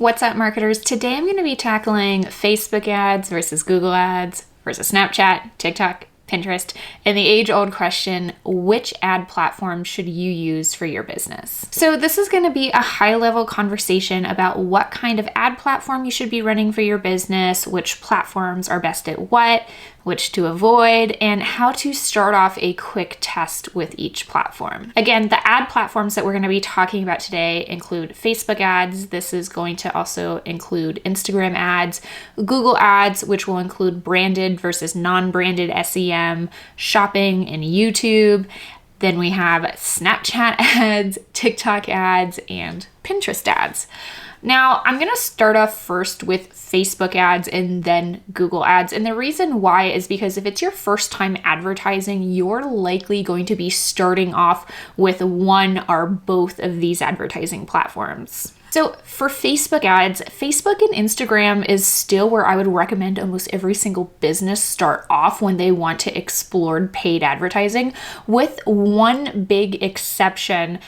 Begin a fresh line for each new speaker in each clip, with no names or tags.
What's up, marketers? Today I'm going to be tackling Facebook ads versus Google ads versus Snapchat, TikTok, Pinterest, and the age-old question, which ad platform should you use for your business? So this is going to be a high-level conversation about what kind of ad platform you should be running for your business, which platforms are best at what, which to avoid, and how to start off a quick test with each platform. Again, the ad platforms that we're going to be talking about today include Facebook ads. This is going to also include Instagram ads, Google ads, which will include branded versus non-branded SEM, shopping, and YouTube. Then we have Snapchat ads, TikTok ads, and Pinterest ads. Now, I'm going to start off first with Facebook ads and then Google ads. And the reason why is because if it's your first time advertising, you're likely going to be starting off with one or both of these advertising platforms. So for Facebook ads, Facebook and Instagram is still where I would recommend almost every single business start off when they want to explore paid advertising, with one big exception,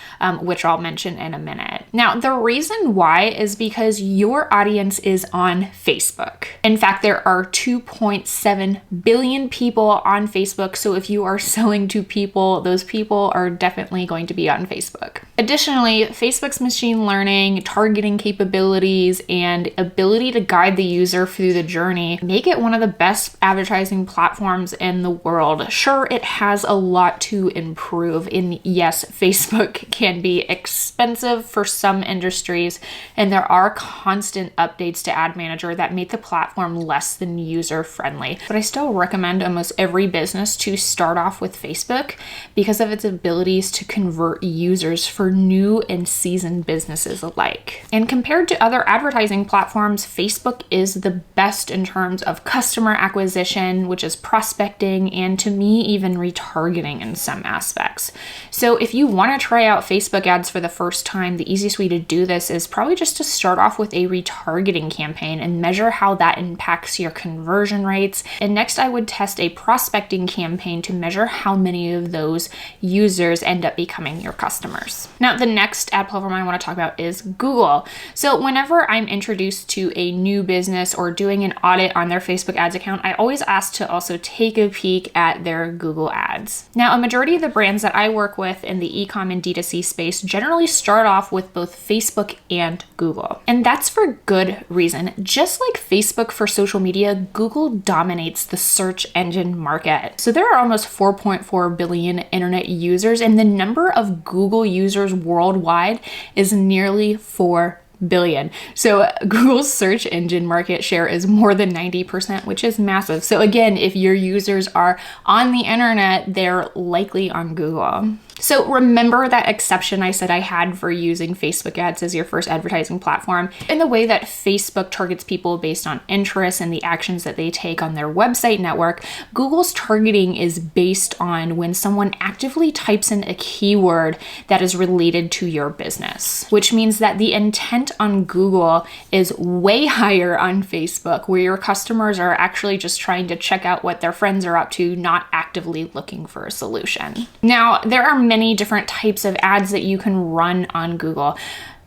which I'll mention in a minute. Now, the reason why is because your audience is on Facebook. In fact, there are 2.7 billion people on Facebook. So if you are selling to people, those people are definitely going to be on Facebook. Additionally, Facebook's machine learning, targeting capabilities, and ability to guide the user through the journey make it one of the best advertising platforms in the world. Sure, it has a lot to improve, and yes, Facebook can be expensive for some industries, and there are constant updates to Ad Manager that make the platform less than user-friendly. But I still recommend almost every business to start off with Facebook because of its abilities to convert users for new and seasoned businesses alike. And compared to other advertising platforms, Facebook is the best in terms of customer acquisition, which is prospecting, and to me, even retargeting in some aspects. So if you want to try out Facebook ads for the first time, the easiest way to do this is probably just to start off with a retargeting campaign and measure how that impacts your conversion rates. And next, I would test a prospecting campaign to measure how many of those users end up becoming your customers. Now, the next ad platform I want to talk about is Google. So whenever I'm introduced to a new business or doing an audit on their Facebook ads account, I always ask to also take a peek at their Google ads. Now, a majority of the brands that I work with in the e-com and D2C space generally start off with both Facebook and Google. And that's for good reason. Just like Facebook for social media, Google dominates the search engine market. So there are almost 4.4 billion internet users, and the number of Google users worldwide is nearly 4 billion. So Google's search engine market share is more than 90%, which is massive. So again, if your users are on the internet, they're likely on Google. So remember that exception I said I had for using Facebook ads as your first advertising platform. In the way that Facebook targets people based on interests and the actions that they take on their website network, Google's targeting is based on when someone actively types in a keyword that is related to your business, which means that the intent on Google is way higher on Facebook, where your customers are actually just trying to check out what their friends are up to, not actively looking for a solution. Now, there are many different types of ads that you can run on Google.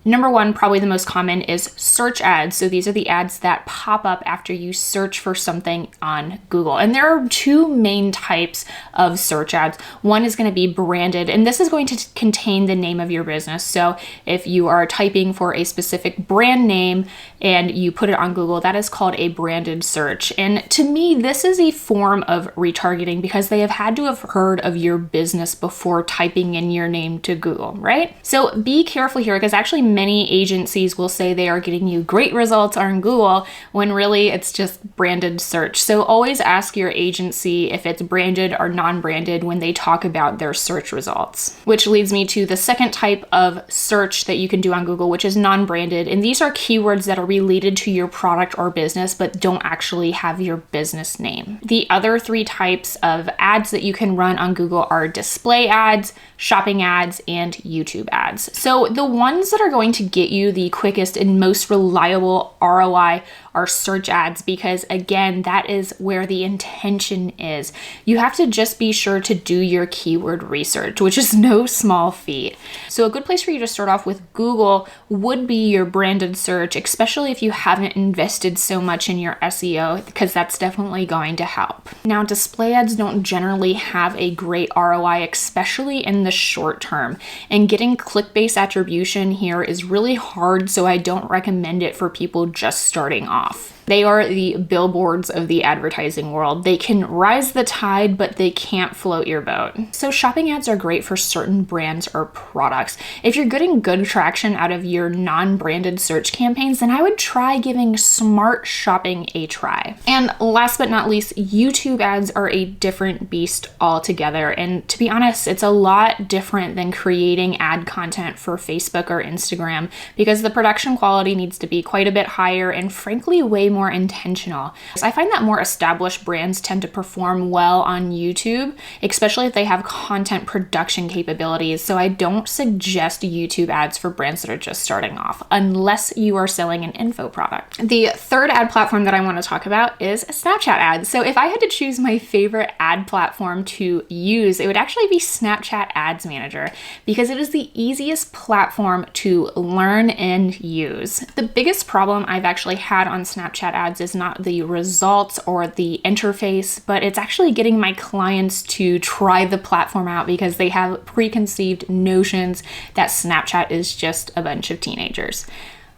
Number one, probably the most common, is search ads. So these are the ads that pop up after you search for something on Google. And there are two main types of search ads. One is going to be branded, and this is going to contain the name of your business. So if you are typing for a specific brand name and you put it on Google, that is called a branded search. And to me, this is a form of retargeting because they have had to have heard of your business before typing in your name to Google, right? So be careful here, because actually many agencies will say they are getting you great results on Google when really it's just branded search. So always ask your agency if it's branded or non-branded when they talk about their search results. Which leads me to the second type of search that you can do on Google, which is non-branded. And these are keywords that are related to your product or business, but don't actually have your business name. The other three types of ads that you can run on Google are display ads, shopping ads, and YouTube ads. So the ones that are going going to get you the quickest and most reliable ROI are search ads, because again, that is where the intention is. You have to just be sure to do your keyword research, which is no small feat. So a good place for you to start off with Google would be your branded search, especially if you haven't invested so much in your SEO, because that's definitely going to help. Now, display ads don't generally have a great ROI, especially in the short term, and getting click-based attribution here is really hard, so I don't recommend it for people just starting off. They are the billboards of the advertising world. They can rise the tide, but they can't float your boat. So shopping ads are great for certain brands or products. If you're getting good traction out of your non-branded search campaigns, then I would try giving smart shopping a try. And last but not least, YouTube ads are a different beast altogether. And to be honest, it's a lot different than creating ad content for Facebook or Instagram, because the production quality needs to be quite a bit higher and frankly way more intentional. I find that more established brands tend to perform well on YouTube, especially if they have content production capabilities. So I don't suggest YouTube ads for brands that are just starting off, unless you are selling an info product. The third ad platform that I want to talk about is Snapchat ads. So if I had to choose my favorite ad platform to use, it would actually be Snapchat Ads Manager, because it is the easiest platform to learn and use. The biggest problem I've actually had on Snapchat ads is not the results or the interface, but it's actually getting my clients to try the platform out, because they have preconceived notions that Snapchat is just a bunch of teenagers.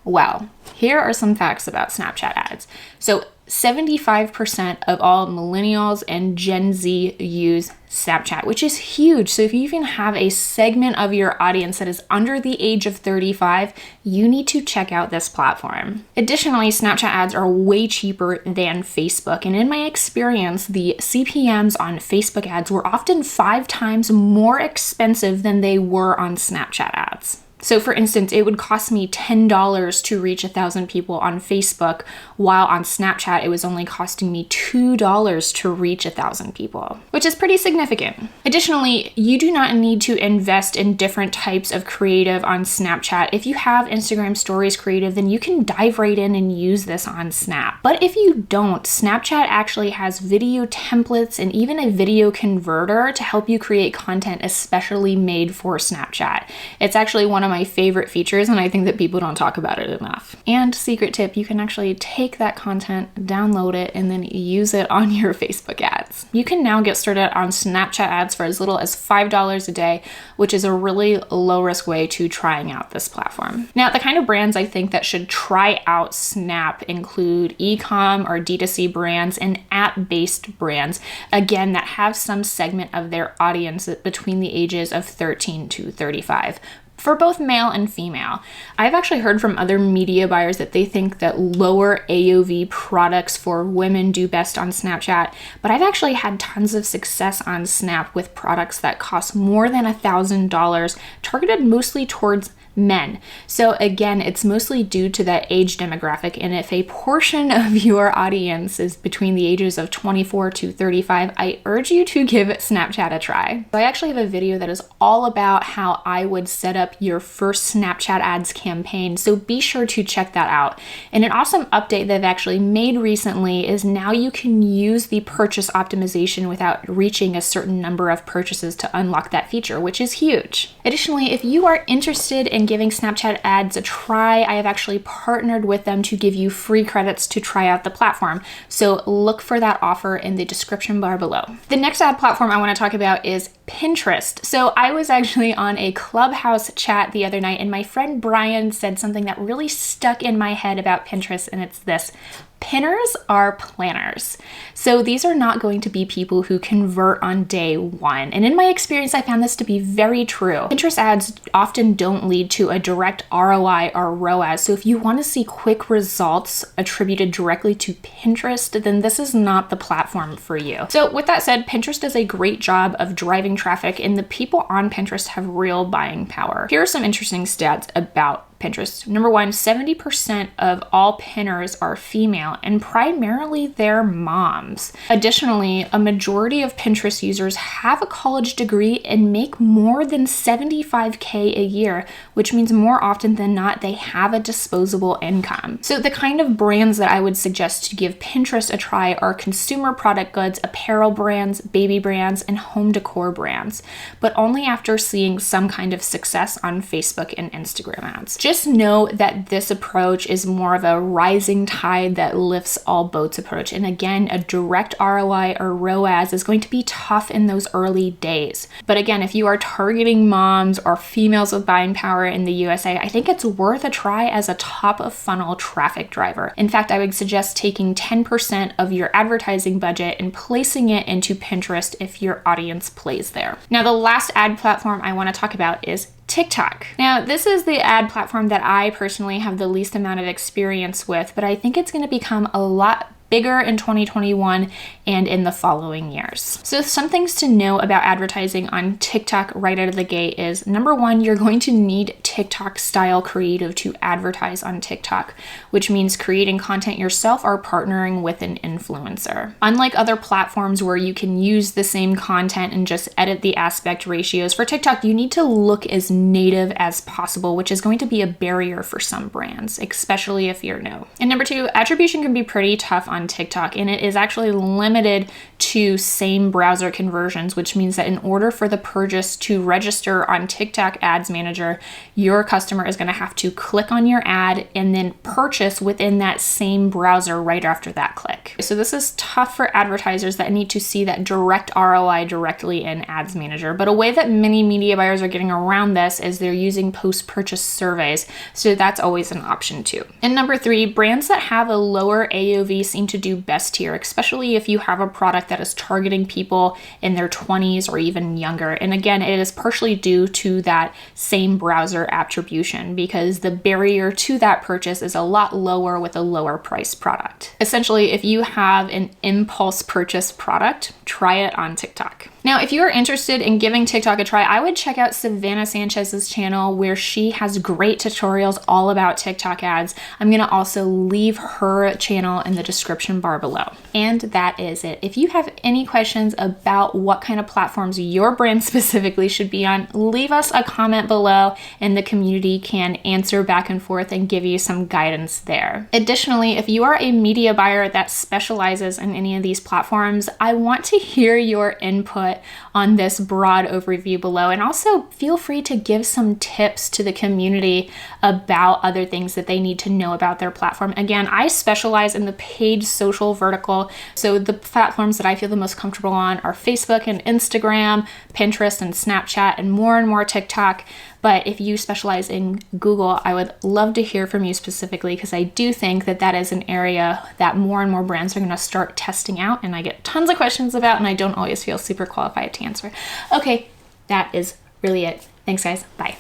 Well, here are some facts about Snapchat ads. So 75% of all millennials and Gen Z use Snapchat, which is huge. So if you even have a segment of your audience that is under the age of 35, you need to check out this platform. Additionally, Snapchat ads are way cheaper than Facebook. And in my experience, the CPMs on Facebook ads were often 5 times more expensive than they were on Snapchat ads. So for instance, it would cost me $10 to reach 1,000 people on Facebook, while on Snapchat, it was only costing me $2 to reach 1,000 people, which is pretty significant. Additionally, you do not need to invest in different types of creative on Snapchat. If you have Instagram Stories creative, then you can dive right in and use this on Snap. But if you don't, Snapchat actually has video templates and even a video converter to help you create content especially made for Snapchat. It's actually one of my favorite features, and I think that people don't talk about it enough. And secret tip, you can actually take that content, download it, and then use it on your Facebook ads. You can now get started on Snapchat ads for as little as $5 a day, which is a really low risk way to trying out this platform. Now, the kind of brands I think that should try out Snap include e-com or D2C brands and app-based brands, again, that have some segment of their audience between the ages of 13 to 35. For both male and female. I've actually heard from other media buyers that they think that lower AOV products for women do best on Snapchat, but I've actually had tons of success on Snap with products that cost more than $1,000, targeted mostly towards men. So again, it's mostly due to that age demographic. And if a portion of your audience is between the ages of 24 to 35, I urge you to give Snapchat a try. So I actually have a video that is all about how I would set up your first Snapchat ads campaign. So be sure to check that out. And an awesome update that I've actually made recently is now you can use the purchase optimization without reaching a certain number of purchases to unlock that feature, which is huge. Additionally, if you are interested in giving Snapchat ads a try, I have actually partnered with them to give you free credits to try out the platform. So look for that offer in the description bar below. The next ad platform I want to talk about is Pinterest. So I was actually on a Clubhouse chat the other night, and my friend Brian said something that really stuck in my head about Pinterest, and it's this: pinners are planners. So these are not going to be people who convert on day one. And in my experience, I found this to be very true. Pinterest ads often don't lead to a direct ROI or ROAS. So if you want to see quick results attributed directly to Pinterest, then this is not the platform for you. So with that said, Pinterest does a great job of driving traffic, and the people on Pinterest have real buying power. Here are some interesting stats about Pinterest. Number one, 70% of all pinners are female, and primarily they're moms. Additionally, a majority of Pinterest users have a college degree and make more than $75K a year, which means more often than not, they have a disposable income. So the kind of brands that I would suggest to give Pinterest a try are consumer product goods, apparel brands, baby brands, and home decor brands, but only after seeing some kind of success on Facebook and Instagram ads. Just know that this approach is more of a rising tide that lifts all boats approach. And again, a direct ROI or ROAS is going to be tough in those early days. But again, if you are targeting moms or females with buying power in the USA, I think it's worth a try as a top of funnel traffic driver. In fact, I would suggest taking 10% of your advertising budget and placing it into Pinterest if your audience plays there. Now, the last ad platform I want to talk about is TikTok. Now, this is the ad platform that I personally have the least amount of experience with, but I think it's going to become a lot bigger in 2021 and in the following years. So some things to know about advertising on TikTok right out of the gate is, number one, you're going to need TikTok style creative to advertise on TikTok, which means creating content yourself or partnering with an influencer. Unlike other platforms where you can use the same content and just edit the aspect ratios, for TikTok, you need to look as native as possible, which is going to be a barrier for some brands, especially if you're new. And number two, attribution can be pretty tough on TikTok, and it is actually limited to same browser conversions, which means that in order for the purchase to register on TikTok Ads Manager, your customer is going to have to click on your ad and then purchase within that same browser right after that click. So this is tough for advertisers that need to see that direct ROI directly in Ads Manager. But a way that many media buyers are getting around this is they're using post-purchase surveys. So that's always an option too. And number three, brands that have a lower AOV seem to do best here, especially if you have a product that is targeting people in their 20s or even younger. And again, it is partially due to that same browser attribution because the barrier to that purchase is a lot lower with a lower price product. Essentially, if you have an impulse purchase product, try it on TikTok. Now, if you're interested in giving TikTok a try, I would check out Savannah Sanchez's channel where she has great tutorials all about TikTok ads. I'm going to also leave her channel in the description bar below. And that is it. If you have any questions about what kind of platforms your brand specifically should be on, leave us a comment below and the community can answer back and forth and give you some guidance there. Additionally, if you are a media buyer that specializes in any of these platforms, I want to hear your input on this broad overview below, and also feel free to give some tips to the community about other things that they need to know about their platform. Again, I specialize in the paid social vertical, so the platforms that I feel the most comfortable on are Facebook and Instagram, Pinterest and Snapchat, and more TikTok. But if you specialize in Google, I would love to hear from you specifically, because I do think that that is an area that more and more brands are going to start testing out, and I get tons of questions about, and I don't always feel super qualified to answer. Okay, that is really it. Thanks, guys. Bye.